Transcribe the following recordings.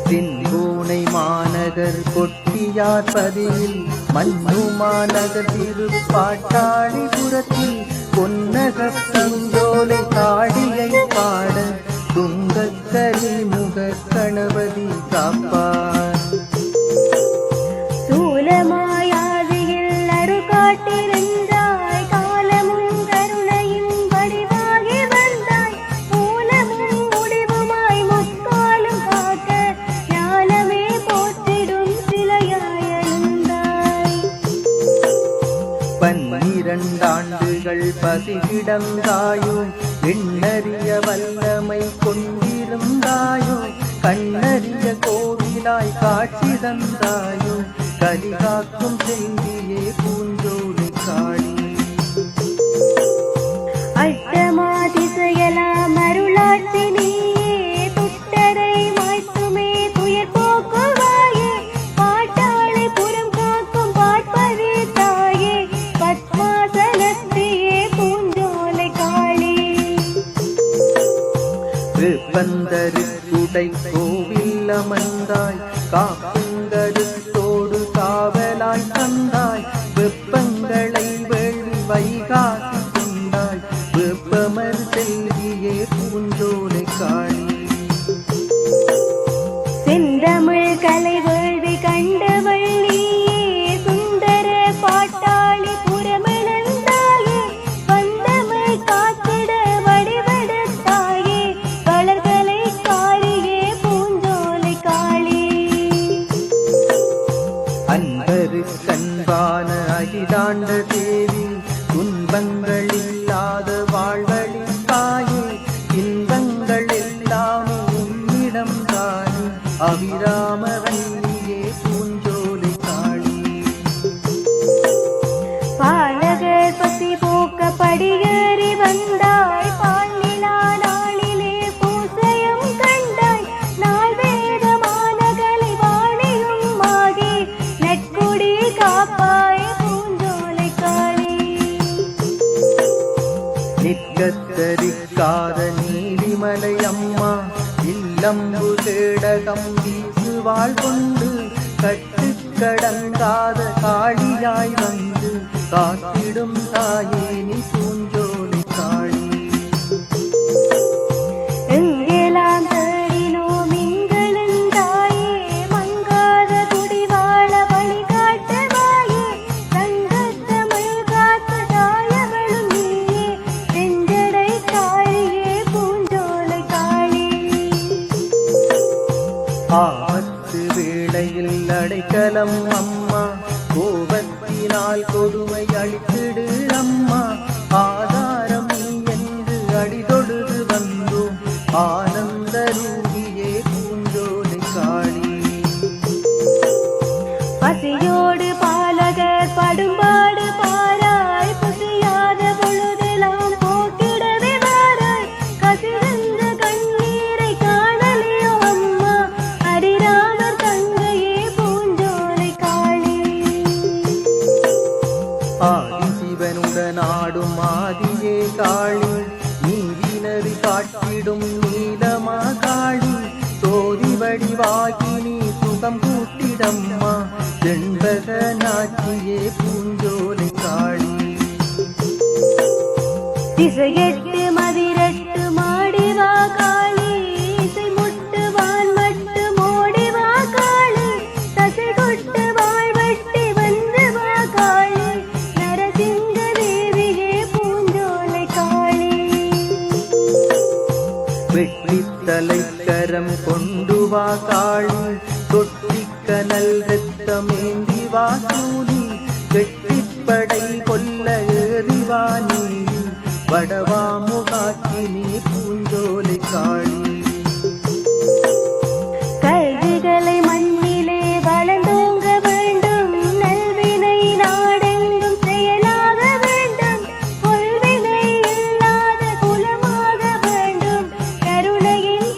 தென்பூனை மாநகர் கொட்டியார் பதியில் மண்ணு மாநகர் திருப்பாட்டாளிபுரத்தில் பொன்னகப் பூஞ்சோலை தாடியை பாட துங்கக்கரி முக கணபதி காப்பார். சூலமாயாதியில் அருகாட்டிருந்தாய் காலமும் கருணையும் வடிவாகி வந்தாய் மூலமும் முடிவுமாய் முக்காலும் காக்க ஞானமே போற்றிடும் சிலையாயிருந்தாய். 12 ஆண்டுகள் பசிகிடந்தாயும் எண்ணறிய வல்லமை கொண்டிருந்தாயும் கண்ணறிய கோவிலாய் காட்சி தந்தாயும் கலிகாக்கும் செல்வியே பூஞ்சோலை காளி. அஷ்டமாதிசையலாம் அருளாட்சி நீயே துட்டரை மாய்த்துமே துயர் போக்குவாயே பாட்டாளி புறம் காக்கும் பாட்பதி தாயே பத்மாசனத்தியே பூஞ்சோலை காளி. வெப்பந்தருக்குடை கோவில் அமர்ந்தாய் காப்புங்கருத்தோடு காவலாய் தந்தாய் வெப்பங்களை வேள்வி வைகாசி கொண்டாய் வெப்பமர் செல்வியே பூஞ்சோலை காளி. செந்தமிழ் கலை வேள்வி கண்டவள் நீயே சுந்தர பாட்டாளி புறமிழந்தாயே வந்தமிழ் காத்திட வடிவெடுத்தாயே வளர்களை காளியே பூஞ்சோலை காளி. அன்பருக்கன்பான அகிலாண்ட தேவி துன்பங்கள் இல்லாத வாழ்வழித்தாயே இன்பங்கள் எல்லாம் உன்னிடம் தானே அபிராமவல்லியே பூஞ்சோலை காளி. பாலகர் பசி போக்க படியேறி வந்தாய் பாலிலா நாளிலே பூசையும் கண்டாய் நாள் வேதமானகளை வாணியும் ஆகி நெற்குடி காப்பாய் பூஞ்சோலை காளி. நிற்கத்தரிக்காத நீலிமலை அம்மா இல்லம்பு தேடகம் வீசுவாள் கொண்டு கட்டுக்கடங்காத காளியாய் வந்து காத்திடும் தாயே நீ பூஞ்சோலை காளி. எங்கெல்லாம் தேடினோம் எங்களுந்தாயே மங்காத குடிவாழ வழிகாட்டுவாயே தங்கத்தமிழ் காத்து தாயவளும் நீயே செஞ்சடை காளியே பூஞ்சோலை காளி. ஆபத்து வேளையில் அடைக்கலம் அம்மா கோபத்தினால் கொடுமை அழித்திடு அம்மா ஆதாரம் நீ என்று அடிதொழுது வந்தோம் ஆனந்த ரூபியே பூஞ்சோலை காளி. பசியோடு பாலகர் படும்பாடு பாராய் பசியாத பொழுதெல்லாம் போக்கிடவே வாராய் கசிந்த கண்ணீரை காணலையோ அம்மா ஹரிராமர் தங்கையே பூஞ்சோலை காளி. ஆதிசிவனுடன் ஆடும் ஆதியே காளி நீதினறி காட்டிடும் நீலமா காளி சோதி வடிவாகி நீ சுகம் கூட்டிடம்மா செண்பக நாச்சியே பூஞ்சோலை காளி. திசையெட்டு மதிரட்டு மாடிவா காளி இசை முட்டு வான் மட்டு மோடிவா காளி தசை கொட்டு வாழ்வட்டி வந்து வா காளி நரசிங்க தேவியே பூஞ்சோலை காளி. வெற்றித்தலைக்கரம் கொண்டு வா காளி தொட்டிக்கனல் ரத்தமேந்தி வா சூலி வெட்டிப்படை கொல்ல ஏறிவா நீ வடவா முகாக்கினி பூஞ்சோலை காளி. கல்விகளை மண்ணிலே வளர்ந்தோங்க வேண்டும் நல்வினை நாடெங்கும் செயலாக வேண்டும் கொள்வினை இல்லாத குலமாக வேண்டும் கருணையின்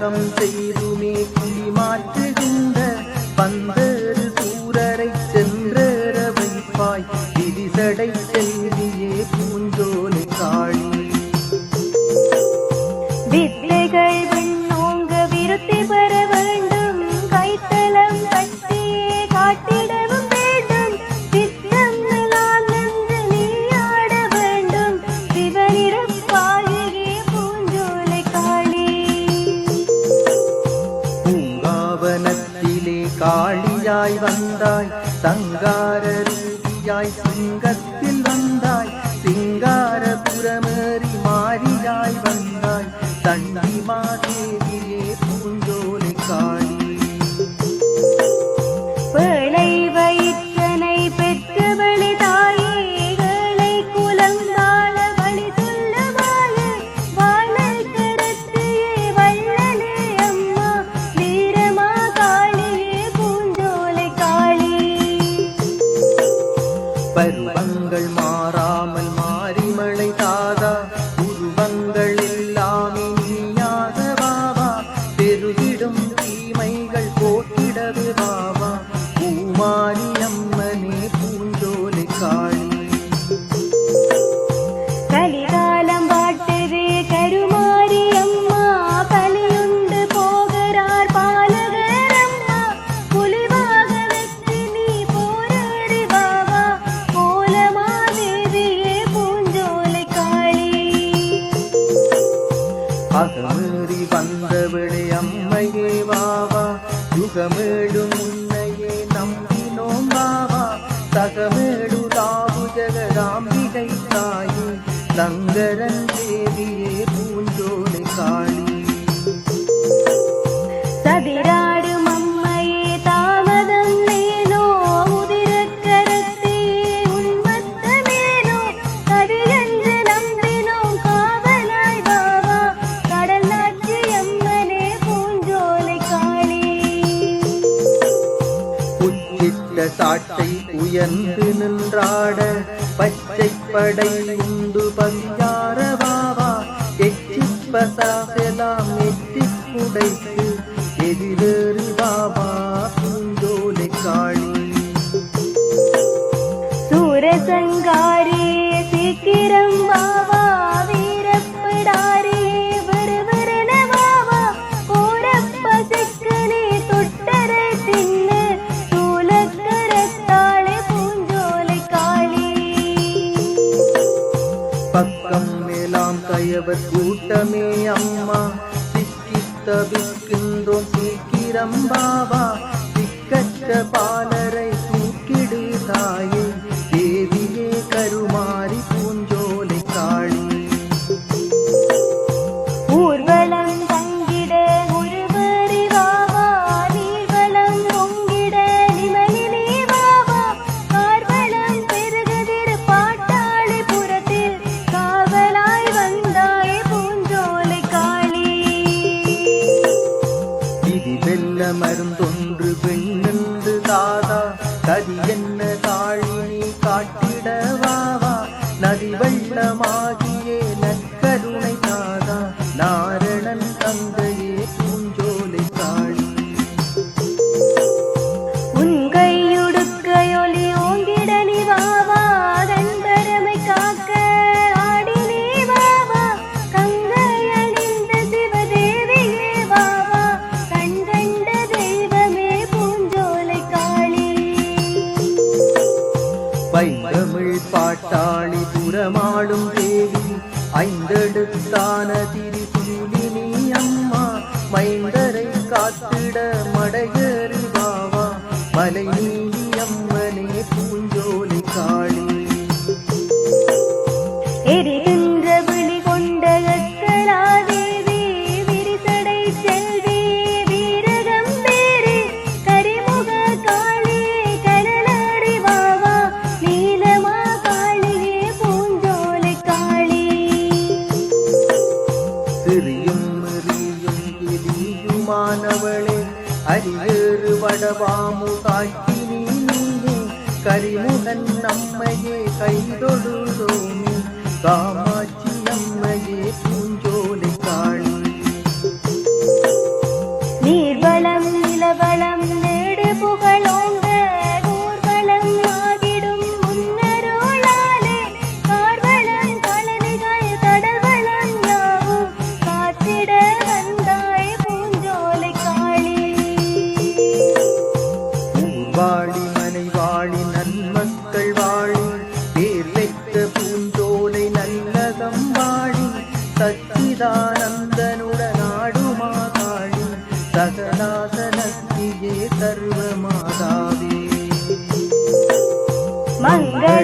கலகம் செய்துமே குடி மாற்றுகின்ற பந்தரு சூரரை சென்றேற வைப்பாய் விரிசடை செல்வியே பூஞ்சோலை காளி. வித்தைகள் விண்ணோங்க விருத்தி பெற வேண்டும், கைத்தலம் கட்டியே காட்டிடவும் வேண்டும், சித்தம் எல்லாம் நின்று நீ ஆட வேண்டும், சிவனிருப்பாயே பூஞ்சோலை காளி. பூங்காவனத்திலே காளியாய் வந்தாய், சங்கார ரூபியாய் சிங்கத்தில் வந்தாய், சிங்காரபுரமேறி மாரியாய் வந்தாய், தண்ணி மாதேவியே பூஞ்சோலை காளி. பேழை வயிற்றனை பெற்றவளி தாயே, ஏழை குலங்கால வழி சொல்லுவாயே, வாழல் கடத்தியே வள்ளலே அம்மா, வீரமா காளியே பூஞ்சோலை காளி. பருவங்கள் மாறாமல் மாறிமழை தாதா, உருவங்கள் எல்லாமே நீயாக வாவா, பெருகிடும் தீமைகள் போக்கிடவே வாவா, பூமாரி அம்மனே பூஞ்சோலை காளி. கலிகாலம் வாட்டுதே கருமாரி அம்மா, பலியுண்டு போகிறார் பாலகர் அம்மா, புலிவாக வெற்றி நீ போராடி வாவா, கோலமாதேவியே பூஞ்சோலை காளி. அகமேறி வந்தவளே அம்மையே வாவா, யுகமேடு முன்னையே நம்பினோம் வாவா, தகமேடு தாவு ஜெகதாம்பிகை தாயே, சங்கரன் தேவியே பூஞ்சோலை காளி. சதிராடும் அம்மையே தாமதம் நேனோ, உதிரக்கரத்தியே உன்மத்தமேனோ, கதியென்று நம்பினோம் காவலாய் வாவா, கடல் நாச்சி அம்மனே பூஞ்சோலை காளி. உச்சிட்ட சாட்டை உயர்ந்து நின்றாட, பச்சைப்படை உண்டு பஞ்சார வாவா, எச்சிப்பசாசெல்லாம் எச்சிக் குடைத்து எதிரேறி வாவா பூஞ்சோலை காளி. சூரசங்காரியே சீக்கிரம் வாவா, வீரப்படாரியே விறுவிறுன வாவா, கோரப்பசிக்கனே தொட்டரை தின்னு, சூலக்கரத்தாளே பூஞ்சோலை காளி. பக்கம் மேலாம் கயவர் கூட்டமே அம்மா, சிக்கித் தவிக்கின்றோம் சீக்கிரம் பாவா, சிக்கற்ற பாலரை தூக்கிடு தாயே, தேவியே கருமாரி பூஞ்சோலை காளி. ஊர்வலம் தங்கிட உருவறி வாவா, நீர்வலம் பொங்கிட நிமலினே வாவா, கார்வலம் பெருகதிர் பாட்டாளி புறத்தில், காவலாய் வந்தாய் பூஞ்சோலை காளி. விதி வெல்ல மருந்தொன்று பெண்ணென்று தாதா, கதி என்ன காளினி காட்டிட வாவா, நதி வெள்ளமாகியே நற்கருணை தாதா, நாரணன் தந்தையே பூஞ்சோலை காளி. உன் கையுடுக்கையொலி ஓங்கிட நீ வாவா, கண்பரமை காக்க ஆடி நீ வாவா, கங்கை அணிந்த சிவதேவியே வாவா, கண்கண்ட தெய்வமே பூஞ்சோலை காளி. பைந்தமிழ் பாட்டாளி புறமாடும் தேவி, ஐந்தெடுத்தான திரிசூலினி அம்மா, மைந்தரை காத்திட மடையேறி வாவா, மலை நீலி அம்மனே பூஞ்சோலை காளி. எரிகின்ற விழி கொண்ட எக்கலாதேவி, விரிசடை செல்வி வீரகம்பீரி, கரிமுக காளியே கடலாடி வாவா, நீலமா காளியே பூஞ்சோலை காளி. சிறியும் மிறியும் எலியுமானவளே, அரியேறு வடவாமு காட்டினி நீயே, கரிமுகன் அம்மையே கைதொழுதோமி, காமாட்சி அம்மையே பூஞ்சோலை காளி. மங்கள